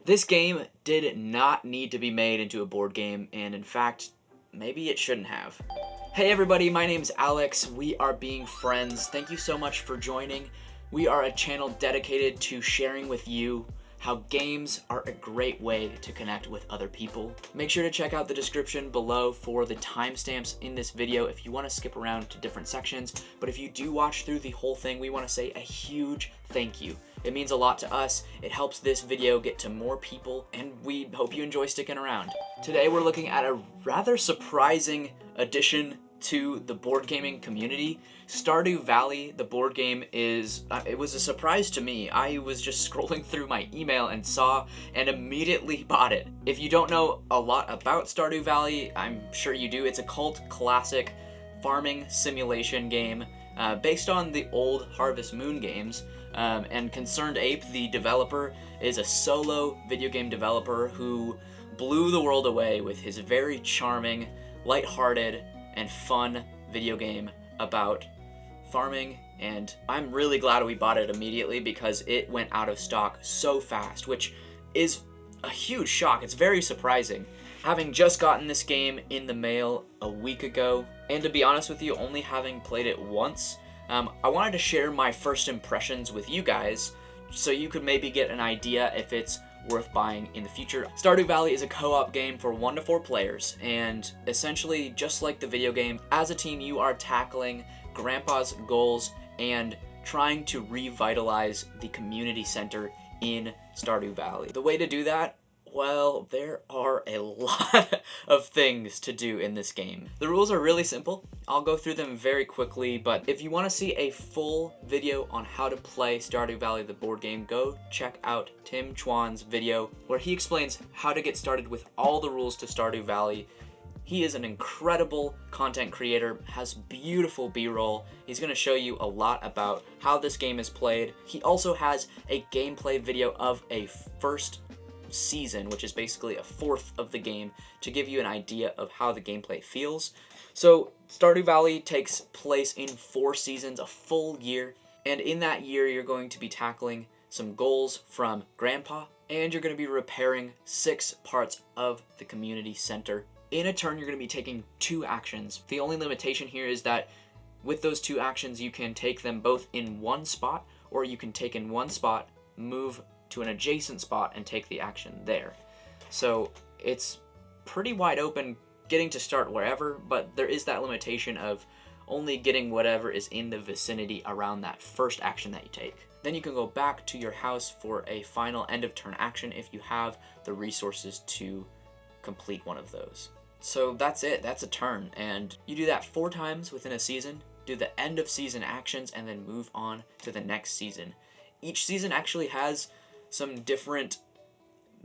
This game did not need to be made into a board game, and in fact, maybe it shouldn't have. Hey everybody, my name's Alex. We are Being Friends. Thank you so much for joining. We are a channel dedicated to sharing with you how games are a great way to connect with other people. Make sure to check out the description below for the timestamps in this video if you want to skip around to different sections. But if you do watch through the whole thing, we want to say a huge thank you. It means a lot to us, it helps this video get to more people, and we hope you enjoy sticking around. Today we're looking at a rather surprising addition to the board gaming community. Stardew Valley, the board game, it was a surprise to me. I was just scrolling through my email and saw and immediately bought it. If you don't know a lot about Stardew Valley, I'm sure you do. It's a cult classic farming simulation game based on the old Harvest Moon games. And Concerned Ape, the developer, is a solo video game developer who blew the world away with his very charming, lighthearted, and fun video game about farming, and I'm really glad we bought it immediately because it went out of stock so fast, which is a huge shock. It's very surprising. Having just gotten this game in the mail a week ago, and to be honest with you, only having played it once, I wanted to share my first impressions with you guys so you could maybe get an idea if it's worth buying in the future. Stardew Valley is a co-op game for 1 to 4 players, and essentially, just like the video game, as a team you are tackling Grandpa's goals and trying to revitalize the community center in Stardew Valley. The way to do that? Well, there are a lot of things to do in this game. The rules are really simple. I'll go through them very quickly, but if you want to see a full video on how to play Stardew Valley the board game, go check out Tim Chuan's video where he explains how to get started with all the rules to Stardew Valley. He is an incredible content creator, has beautiful B-roll. He's going to show you a lot about how this game is played. He also has a gameplay video of a first season, which is basically a fourth of the game, to give you an idea of how the gameplay feels. So Stardew Valley takes place in 4 seasons, a full year, and in that year you're going to be tackling some goals from Grandpa, and you're going to be repairing 6 parts of the community center. In a turn you're going to be taking 2 actions. The only limitation here is that with those 2 actions you can take them both in one spot, or you can take in one spot, move to an adjacent spot and take the action there. So it's pretty wide open getting to start wherever, but there is that limitation of only getting whatever is in the vicinity around that first action that you take. Then you can go back to your house for a final end of turn action if you have the resources to complete one of those. So that's it, that's a turn, and you do that 4 times within a season, do the end of season actions, and then move on to the next season. Each season actually has some different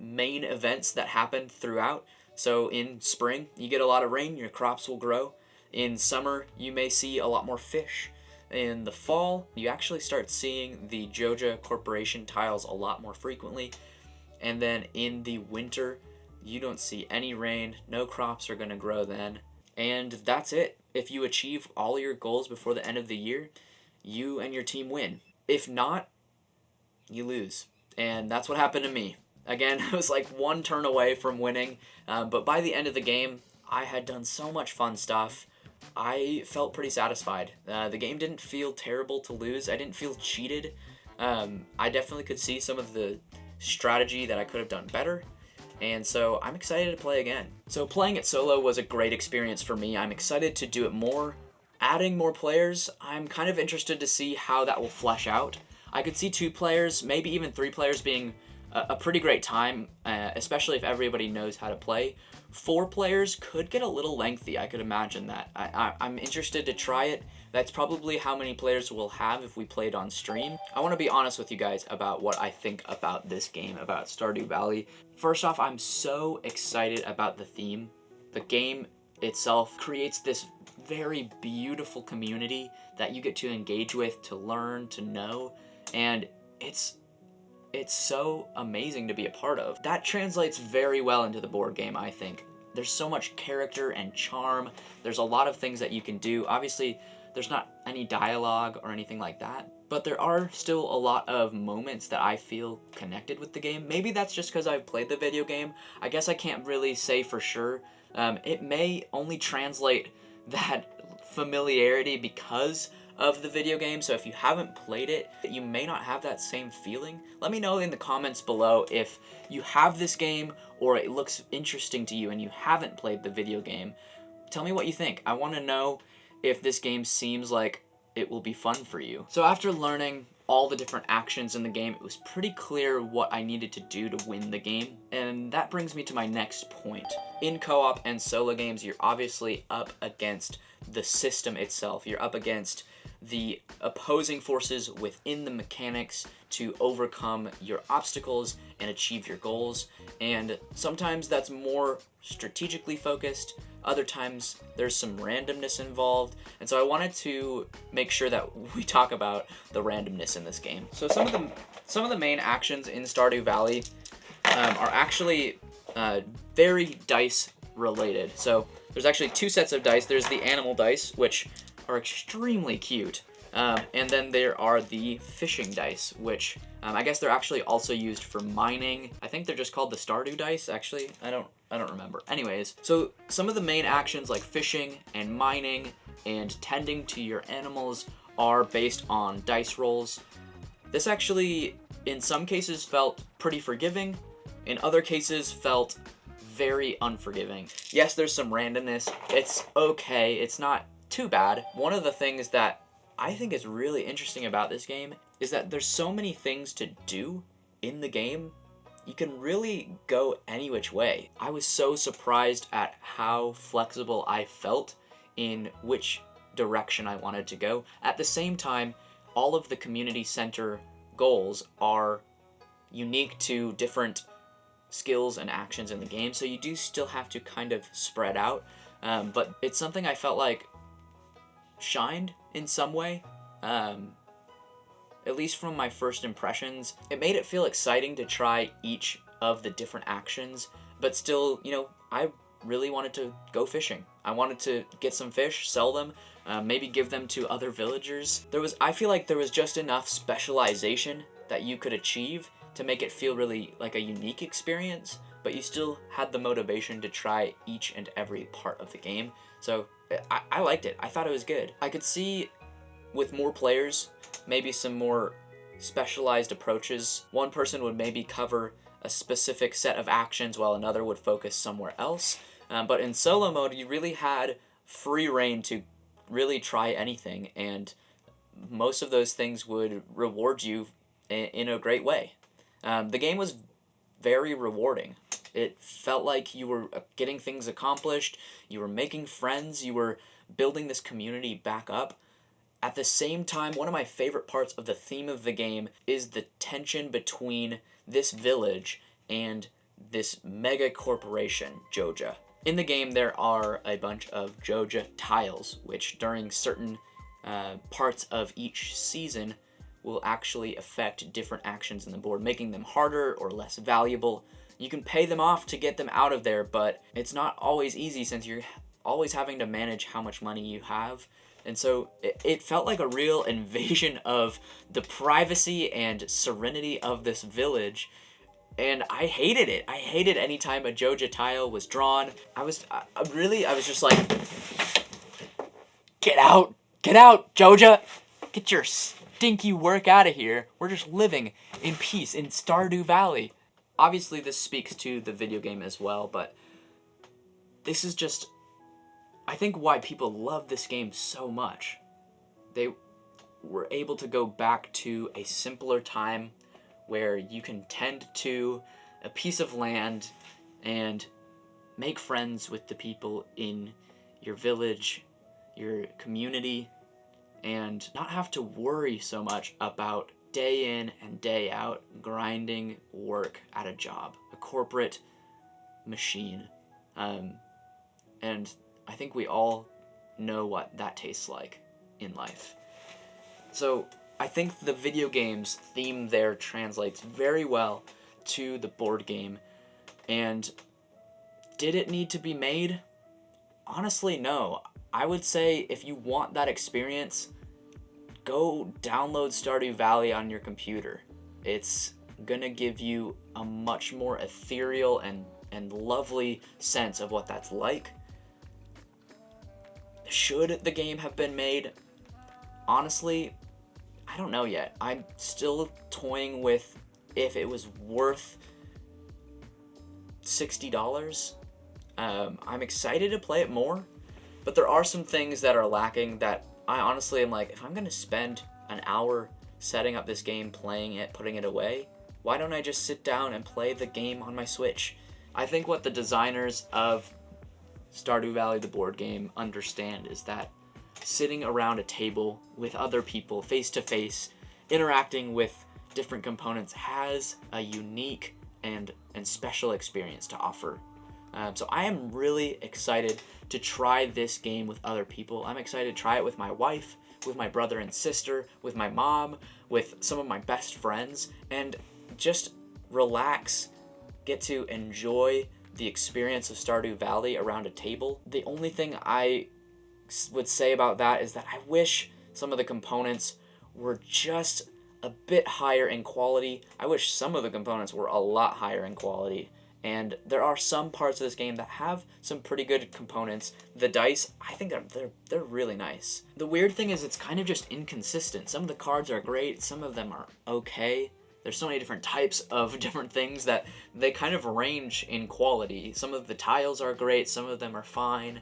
main events that happen throughout. So in spring, you get a lot of rain, your crops will grow. In summer, you may see a lot more fish. In the fall, you actually start seeing the Joja Corporation tiles a lot more frequently. And then in the winter, you don't see any rain, no crops are going to grow then. And that's it. If you achieve all your goals before the end of the year, you and your team win. If not, you lose. And that's what happened to me. Again, I was like 1 turn away from winning, but by the end of the game, I had done so much fun stuff. I felt pretty satisfied. The game didn't feel terrible to lose. I didn't feel cheated. I definitely could see some of the strategy that I could have done better, and so I'm excited to play again. So playing it solo was a great experience for me. I'm excited to do it more. Adding more players, I'm kind of interested to see how that will flesh out. I could see 2 players, maybe even 3 players being a pretty great time, especially if everybody knows how to play. 4 players could get a little lengthy, I could imagine that. I'm interested to try it. That's probably how many players we'll have if we played on stream. I want to be honest with you guys about what I think about this game, about Stardew Valley. First off, I'm so excited about the theme. The game itself creates this very beautiful community that you get to engage with, to learn, to know, and it's so amazing to be a part of. That translates very well into the board game, I think. There's so much character and charm. There's a lot of things that you can do. Obviously, there's not any dialogue or anything like that, but there are still a lot of moments that I feel connected with the game. Maybe that's just because I've played the video game. I guess I can't really say for sure. It may only translate that familiarity because of the video game, so if you haven't played it, you may not have that same feeling. Let me know in the comments below if you have this game or it looks interesting to you and you haven't played the video game. Tell me what you think. I want to know if this game seems like it will be fun for you. So after learning all the different actions in the game, it was pretty clear what I needed to do to win the game, and that brings me to my next point. In co-op and solo games, you're obviously up against the system itself. You're up against the opposing forces within the mechanics to overcome your obstacles and achieve your goals, and sometimes that's more strategically focused, other times there's some randomness involved, and so I wanted to make sure that we talk about the randomness in this game. So some of the main actions in Stardew Valley are actually very dice related. So there's actually two sets of dice. There's the animal dice, which are extremely cute, and then there are the fishing dice, which I guess they're actually also used for mining. I think they're just called the Stardew dice, actually. I don't remember. Anyways, so some of the main actions like fishing and mining and tending to your animals are based on dice rolls. This actually, in some cases, felt pretty forgiving. In other cases, felt very unforgiving. Yes, there's some randomness. It's okay. It's not too bad. One of the things that I think is really interesting about this game is that there's so many things to do in the game. You can really go any which way. I was so surprised at how flexible I felt in which direction I wanted to go. At the same time, all of the community center goals are unique to different skills and actions in the game, so you do still have to kind of spread out, but it's something I felt like shined in some way. At least from my first impressions, it made it feel exciting to try each of the different actions, but still, you know, I really wanted to go fishing. I wanted to get some fish, sell them, maybe give them to other villagers. I feel like there was just enough specialization that you could achieve to make it feel really like a unique experience, but you still had the motivation to try each and every part of the game. So I liked it. I thought it was good. I could see with more players, maybe some more specialized approaches. One person would maybe cover a specific set of actions while another would focus somewhere else. But in solo mode, you really had free reign to really try anything, and most of those things would reward you in a great way. The game was very rewarding. It felt like you were getting things accomplished, you were making friends, you were building this community back up. At the same time, one of my favorite parts of the theme of the game is the tension between this village and this mega corporation, Joja. In the game, there are a bunch of Joja tiles, which during certain parts of each season will actually affect different actions in the board, making them harder or less valuable. You can pay them off to get them out of there, but it's not always easy since you're always having to manage how much money you have. And so it felt like a real invasion of the privacy and serenity of this village, and I hated it. I hated any time a Joja tile was drawn. I was just like, get out, Joja, get your stinky work out of here. We're just living in peace in Stardew Valley. Obviously, this speaks to the video game as well, but this is just, I think, why people love this game so much. They were able to go back to a simpler time where you can tend to a piece of land and make friends with the people in your village, your community, and not have to worry so much about day in and day out grinding work at a job, a corporate machine. And I think we all know what that tastes like in life. So I think the video game's theme there translates very well to the board game. And did it need to be made? Honestly, no. I would say if you want that experience, go download Stardew Valley on your computer. It's gonna give you a much more ethereal and lovely sense of what that's like. Should the game have been made? Honestly, I don't know yet. I'm still toying with if it was worth $60. I'm excited to play it more, but there are some things that are lacking that I honestly am like, if I'm gonna spend an hour setting up this game, playing it, putting it away, why don't I just sit down and play the game on my Switch? I think what the designers of Stardew Valley, the board game, understand is that sitting around a table with other people, face to face, interacting with different components has a unique and special experience to offer. So I am really excited to try this game with other people. I'm excited to try it with my wife, with my brother and sister, with my mom, with some of my best friends, and just relax, get to enjoy the experience of Stardew Valley around a table. The only thing I would say about that is that I wish some of the components were just a bit higher in quality. I wish some of the components were a lot higher in quality. And there are some parts of this game that have some pretty good components. The dice, I think they're really nice. The weird thing is it's kind of just inconsistent. Some of the cards are great, some of them are okay. There's so many different types of different things that they kind of range in quality. Some of the tiles are great, some of them are fine.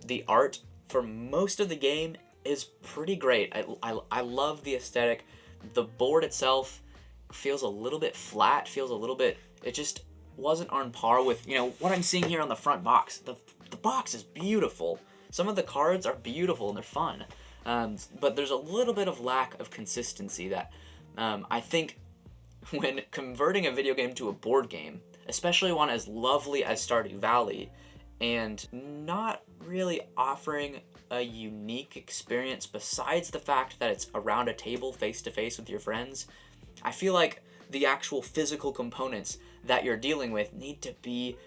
The art for most of the game is pretty great. I love the aesthetic. The board itself feels a little bit flat, it just wasn't on par with, what I'm seeing here on the front box. The box is beautiful. Some of the cards are beautiful and they're fun. But there's a little bit of lack of consistency that I think when converting a video game to a board game, especially one as lovely as Stardew Valley, and not really offering a unique experience besides the fact that it's around a table face to face with your friends, I feel like the actual physical components that you're dealing with need to be,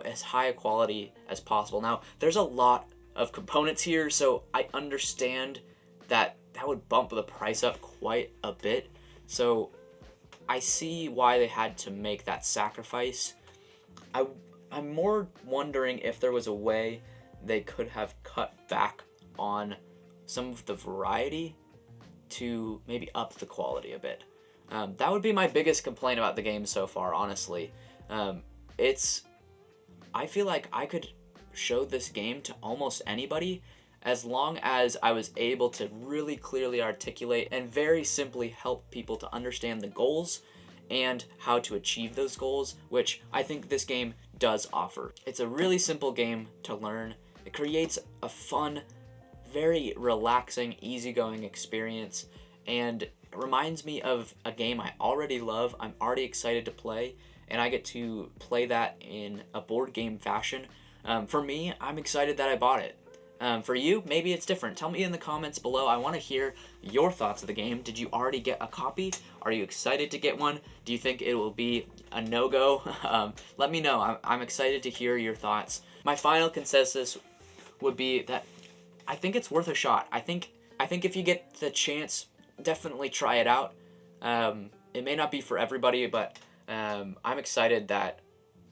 as high a quality as possible. Now, there's a lot of components here, so I understand that would bump the price up quite a bit. So I see why they had to make that sacrifice. I'm more wondering if there was a way they could have cut back on some of the variety to maybe up the quality a bit. That would be my biggest complaint about the game so far, honestly. I feel like I could show this game to almost anybody as long as I was able to really clearly articulate and very simply help people to understand the goals and how to achieve those goals, which I think this game does offer. It's a really simple game to learn. It creates a fun, very relaxing, easygoing experience, and it reminds me of a game I already love, I'm already excited to play, and I get to play that in a board game fashion. For me, I'm excited that I bought it. For you, maybe it's different. Tell me in the comments below. I want to hear your thoughts of the game. Did you already get a copy? Are you excited to get one? Do you think it will be a no-go? Let me know. I'm excited to hear your thoughts. My final consensus would be that I think it's worth a shot. I think if you get the chance, definitely try it out. It may not be for everybody, but I'm excited that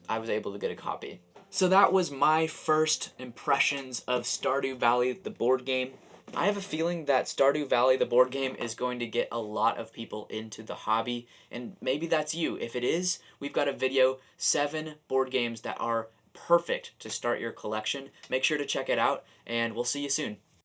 I was able to get a copy. So that was my first impressions of Stardew Valley, the board game. I have a feeling that Stardew Valley, the board game, is going to get a lot of people into the hobby, and maybe that's you. If it is, we've got a video, 7 board games that are perfect to start your collection. Make sure to check it out, and we'll see you soon.